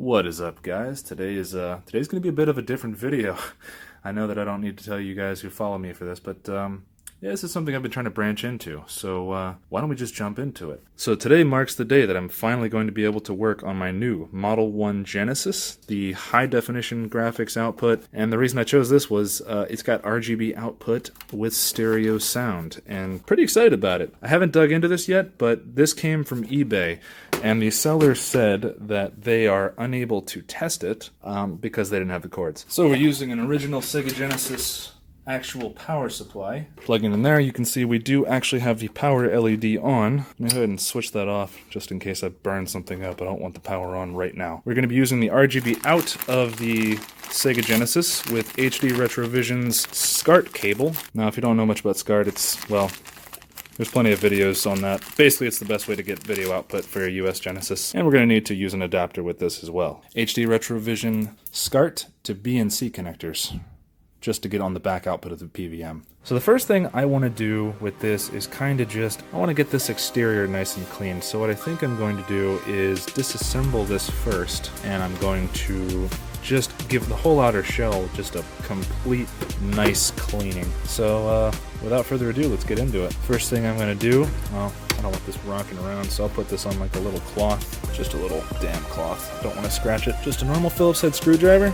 What is up, guys? today's going to be a bit of a different video. I know that I don't need to tell you guys who follow me for this, but yeah, this is something I've been trying to branch into, so why don't we just jump into it? So today marks the day that I'm finally going to be able to work on my new Model 1 Genesis, the high-definition graphics output, and the reason I chose this was it's got RGB output with stereo sound, and pretty excited about it. I haven't dug into this yet, but this came from eBay, and the seller said that they are unable to test it because they didn't have the cords. So we're using an original Sega Genesis actual power supply. Plugging in there, you can see we do actually have the power LED on. Let me go ahead and switch that off just in case I burn something up. I don't want the power on right now. We're going to be using the RGB out of the Sega Genesis with HD Retrovision's SCART cable. Now, if you don't know much about SCART, there's plenty of videos on that. Basically, it's the best way to get video output for your US Genesis. And we're going to need to use an adapter with this as well. HD Retrovision SCART to BNC connectors, just to get on the back output of the PVM. So the first thing I want to do with this is kind of I want to get this exterior nice and clean. So what I think I'm going to do is disassemble this first, and I'm going to just give the whole outer shell just a complete nice cleaning. So without further ado, let's get into it. First thing I'm going to do, well, I don't want this rocking around, so I'll put this on like a little cloth, just a little damp cloth. Don't want to scratch it. Just a normal Phillips head screwdriver.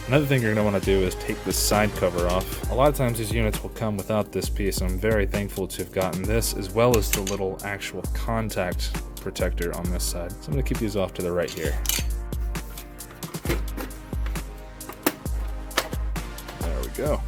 Another thing you're going to want to do is take this side cover off. A lot of times these units will come without this piece, and I'm very thankful to have gotten this, as well as the little actual contact protector on this side. So I'm going to keep these off to the right here. There we go.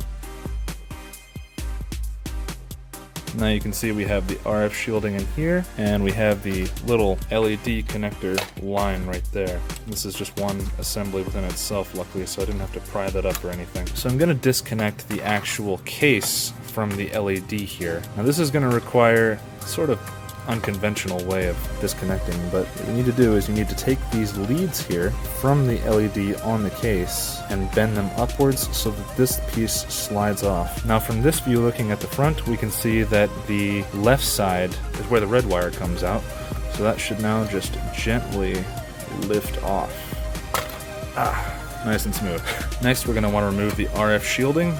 Now you can see we have the RF shielding in here, and we have the little LED connector line right there. This is just one assembly within itself, luckily, so I didn't have to pry that up or anything. So I'm going to disconnect the actual case from the LED here. Now this is going to require sort of unconventional way of disconnecting, but what you need to do is you need to take these leads here from the LED on the case and bend them upwards so that this piece slides off. Now from this view looking at the front, we can see that the left side is where the red wire comes out, so that should now just gently lift off. Nice and smooth. Next, we're going to want to remove the RF shielding.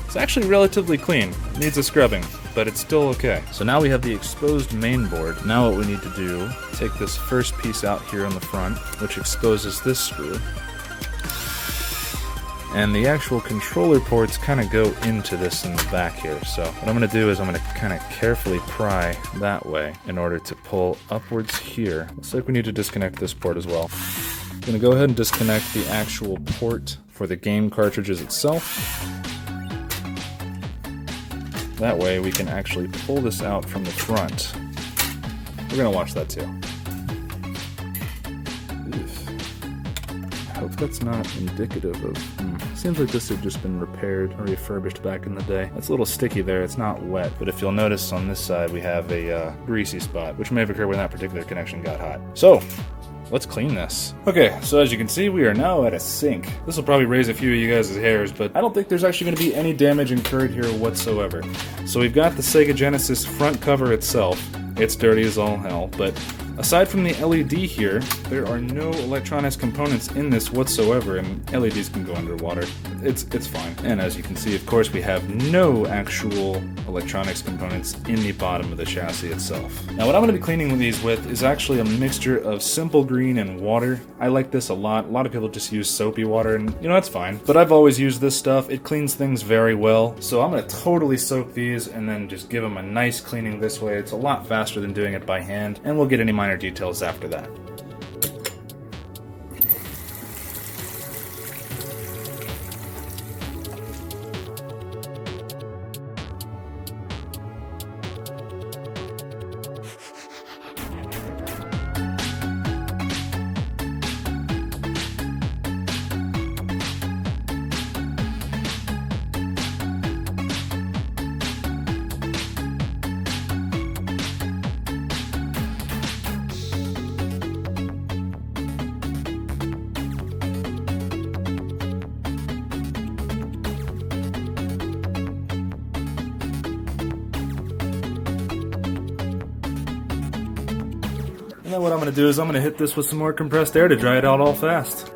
It's actually relatively clean. It needs a scrubbing, but it's still okay. So now we have the exposed main board. Now what we need to do, take this first piece out here on the front, which exposes this screw. And the actual controller ports kind of go into this in the back here. So what I'm going to do is I'm going to kind of carefully pry that way in order to pull upwards here. Looks like we need to disconnect this port as well. I'm going to go ahead and disconnect the actual port for the game cartridges itself. That way we can actually pull this out from the front. We're going to watch that too. I hope that's not indicative of... Seems like this had just been repaired or refurbished back in the day. It's a little sticky there, it's not wet, but if you'll notice on this side we have a greasy spot, which may have occurred when that particular connection got hot. So, let's clean this. Okay, so as you can see, we are now at a sink. This will probably raise a few of you guys' hairs, but I don't think there's actually going to be any damage incurred here whatsoever. So we've got the Sega Genesis front cover itself. It's dirty as all hell, but aside from the LED here, there are no electronics components in this whatsoever, and LEDs can go underwater. It's fine. And as you can see, of course, we have no actual electronics components in the bottom of the chassis itself. Now what I'm going to be cleaning these with is actually a mixture of simple green and water. I like this a lot. A lot of people just use soapy water, and you know, that's fine. But I've always used this stuff. It cleans things very well. So I'm going to totally soak these and then just give them a nice cleaning this way. It's a lot faster than doing it by hand, and we'll get any minor details after that. And then what I'm going to do is I'm going to hit this with some more compressed air to dry it out all fast.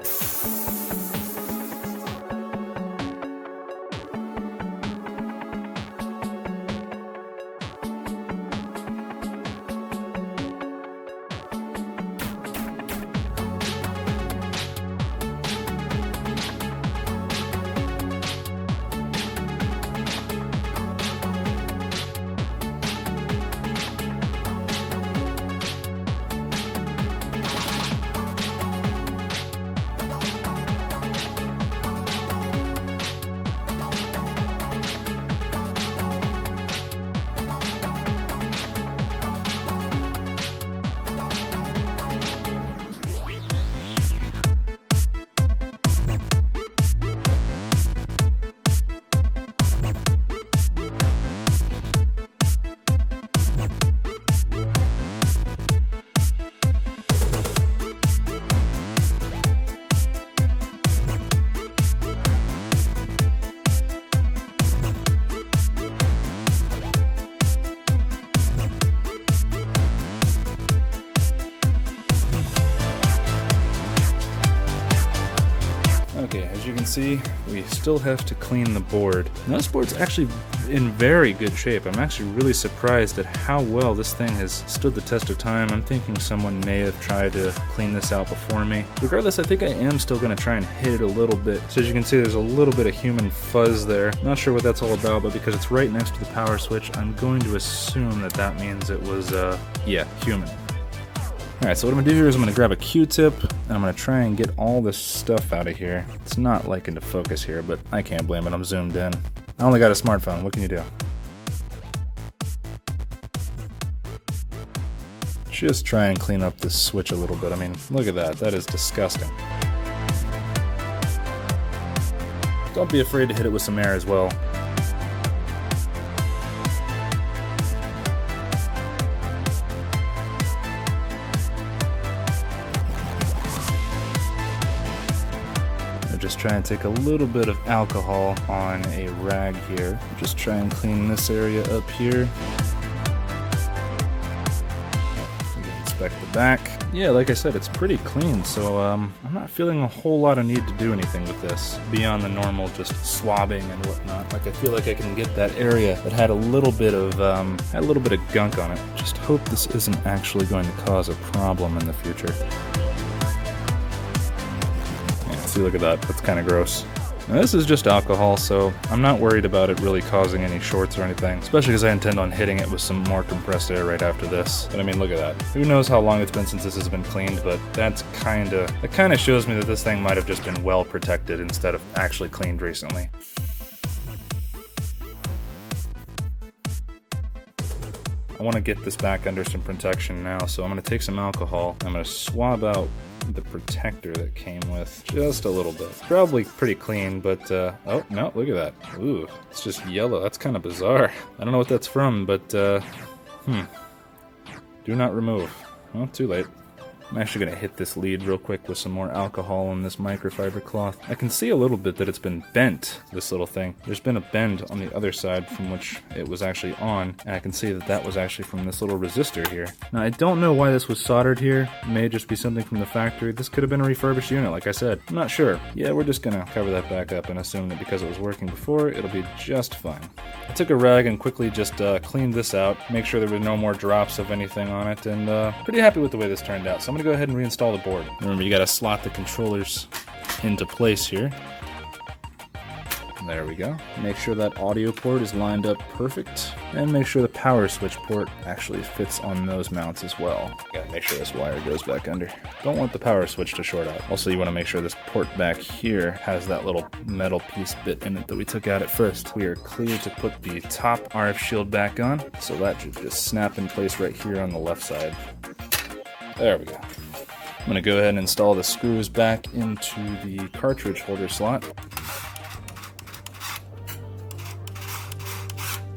Okay, as you can see, we still have to clean the board. Now this board's actually in very good shape. I'm actually really surprised at how well this thing has stood the test of time. I'm thinking someone may have tried to clean this out before me. Regardless, I think I am still going to try and hit it a little bit. So as you can see, there's a little bit of human fuzz there. Not sure what that's all about, but because it's right next to the power switch, I'm going to assume that that means it was, yeah, human. Alright, so what I'm going to do here is I'm going to grab a Q-tip, and I'm going to try and get all this stuff out of here. It's not liking to focus here, but I can't blame it, I'm zoomed in. I only got a smartphone, what can you do? Just try and clean up this switch a little bit. I mean, look at that is disgusting. Don't be afraid to hit it with some air as well. Just try and take a little bit of alcohol on a rag here. Just try and clean this area up here. Inspect the back. Yeah, like I said, it's pretty clean, so I'm not feeling a whole lot of need to do anything with this beyond the normal just swabbing and whatnot. Like I feel like I can get that area that had a little bit of gunk on it. Just hope this isn't actually going to cause a problem in the future. See, look at that, that's kind of gross. Now this is just alcohol, so I'm not worried about it really causing any shorts or anything, especially because I intend on hitting it with some more compressed air right after this. But I mean, look at that. Who knows how long it's been since this has been cleaned, but that kind of shows me that this thing might have just been well protected instead of actually cleaned recently. I want to get this back under some protection now, so I'm going to take some alcohol. I'm going to swab out the protector that came with just a little bit. Probably pretty clean, but oh no, look at that. Ooh, it's just yellow. That's kind of bizarre. I don't know what that's from, but do not remove. Well, too late. I'm actually going to hit this lead real quick with some more alcohol on this microfiber cloth. I can see a little bit that it's been bent, this little thing. There's been a bend on the other side from which it was actually on, and I can see that that was actually from this little resistor here. Now, I don't know why this was soldered here. It may just be something from the factory. This could have been a refurbished unit, like I said. I'm not sure. Yeah, we're just going to cover that back up and assume that because it was working before, it'll be just fine. I took a rag and quickly just cleaned this out, make sure there were no more drops of anything on it, and pretty happy with the way this turned out. So I'm going to go ahead and reinstall the board. Remember, you got to slot the controllers into place here. There we go. Make sure that audio port is lined up perfect, and make sure the power switch port actually fits on those mounts as well. Gotta make sure this wire goes back under. Don't want the power switch to short out. Also, you want to make sure this port back here has that little metal piece bit in it that we took out at first. We are clear to put the top RF shield back on, so that should just snap in place right here on the left side. There we go. I'm going to go ahead and install the screws back into the cartridge holder slot.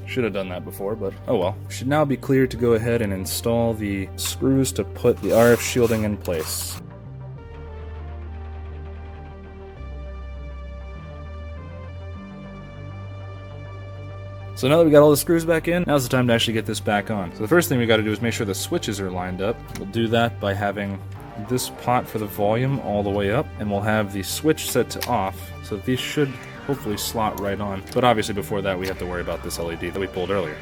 Should have done that before, but oh well. Should now be clear to go ahead and install the screws to put the RF shielding in place. So now that we got all the screws back in, now's the time to actually get this back on. So the first thing we got to do is make sure the switches are lined up. We'll do that by having this pot for the volume all the way up, and we'll have the switch set to off, so that these should hopefully slot right on. But obviously before that we have to worry about this LED that we pulled earlier.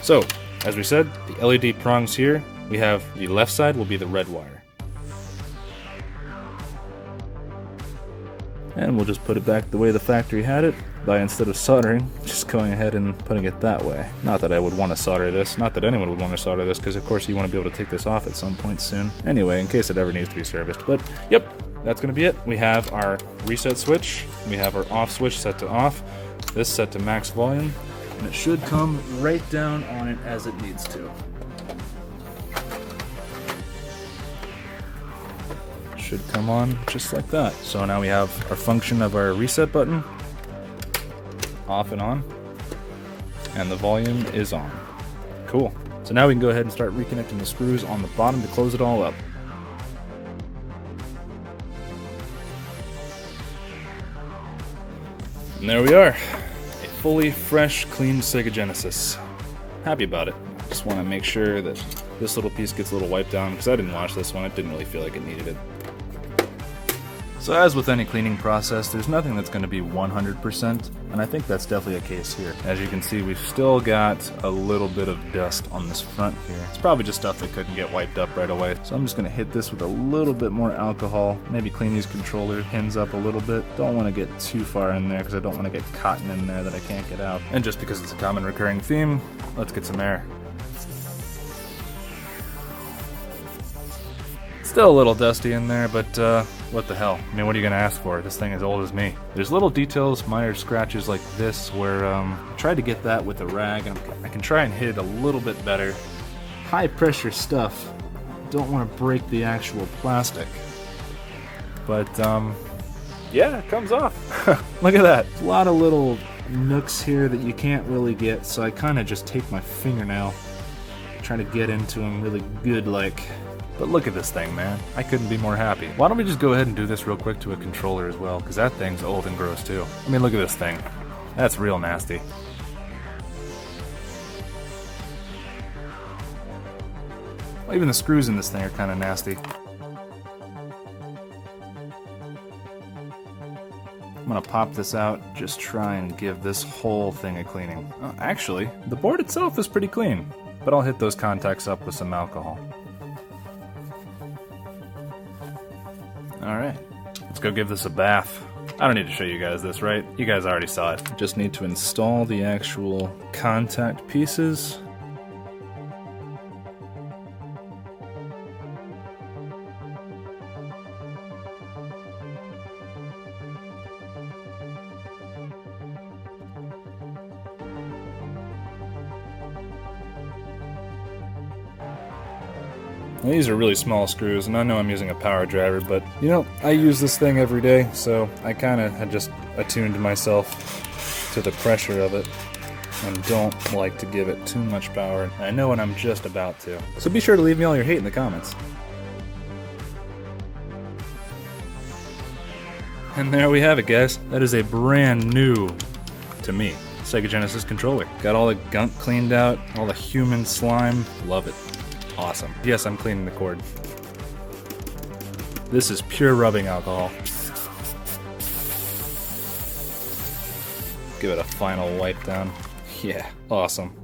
So, as we said, the LED prongs here, we have the left side will be the red wire. And we'll just put it back the way the factory had it, by instead of soldering, just going ahead and putting it that way. Not that I would want to solder this, not that anyone would want to solder this, because of course you want to be able to take this off at some point soon. Anyway, in case it ever needs to be serviced. But, yep, that's going to be it. We have our reset switch, we have our off switch set to off, this set to max volume, and it should come right down on it as it needs to. Should come on just like that. So now we have our function of our reset button, off and on, and the volume is on. Cool. So now we can go ahead and start reconnecting the screws on the bottom to close it all up. And there we are. A fully fresh, clean Sega Genesis. Happy about it. Just want to make sure that this little piece gets a little wiped down, because I didn't wash this one. It didn't really feel like it needed it. So as with any cleaning process, there's nothing that's going to be 100%, and I think that's definitely a case here. As you can see, we've still got a little bit of dust on this front here. It's probably just stuff that couldn't get wiped up right away. So I'm just going to hit this with a little bit more alcohol, maybe clean these controller pins up a little bit. Don't want to get too far in there because I don't want to get cotton in there that I can't get out. And just because it's a common recurring theme, let's get some air. Still a little dusty in there, but what the hell? I mean, what are you gonna ask for? This thing is old as me. There's little details, minor scratches like this, where I tried to get that with a rag, and I can try and hit it a little bit better. High pressure stuff. Don't want to break the actual plastic. But yeah, it comes off. Look at that. A lot of little nooks here that you can't really get, so I kind of just take my fingernail, try to get into them really good like. But look at this thing, man. I couldn't be more happy. Why don't we just go ahead and do this real quick to a controller as well, because that thing's old and gross too. I mean, look at this thing. That's real nasty. Well, even the screws in this thing are kind of nasty. I'm gonna pop this out, just try and give this whole thing a cleaning. Actually, the board itself is pretty clean, but I'll hit those contacts up with some alcohol. Alright, let's go give this a bath. I don't need to show you guys this, right? You guys already saw it. Just need to install the actual contact pieces. These are really small screws, and I know I'm using a power driver, but, you know, I use this thing every day, so I kind of had just attuned myself to the pressure of it, and don't like to give it too much power. I know when I'm just about to. So be sure to leave me all your hate in the comments. And there we have it, guys. That is a brand new, to me, Sega Genesis controller. Got all the gunk cleaned out, all the human slime. Love it. Awesome. Yes, I'm cleaning the cord. This is pure rubbing alcohol. Give it a final wipe down. Yeah, awesome.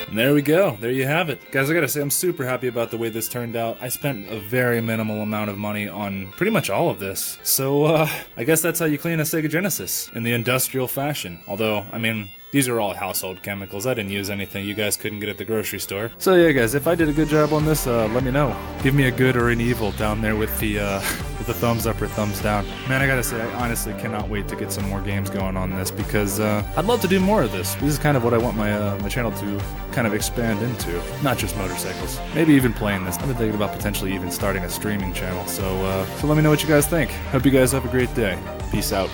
And there we go. There you have it. Guys, I gotta say, I'm super happy about the way this turned out. I spent a very minimal amount of money on pretty much all of this. So, I guess that's how you clean a Sega Genesis, in the industrial fashion. Although, I mean, These are all household chemicals. I didn't use anything you guys couldn't get at the grocery store. So yeah, guys, if I did a good job on this, let me know. Give me a good or an evil down there with the thumbs up or thumbs down. Man, I gotta say, I honestly cannot wait to get some more games going on this because I'd love to do more of this. This is kind of what I want my channel to kind of expand into. Not just motorcycles. Maybe even playing this. I've been thinking about potentially even starting a streaming channel. So let me know what you guys think. Hope you guys have a great day. Peace out.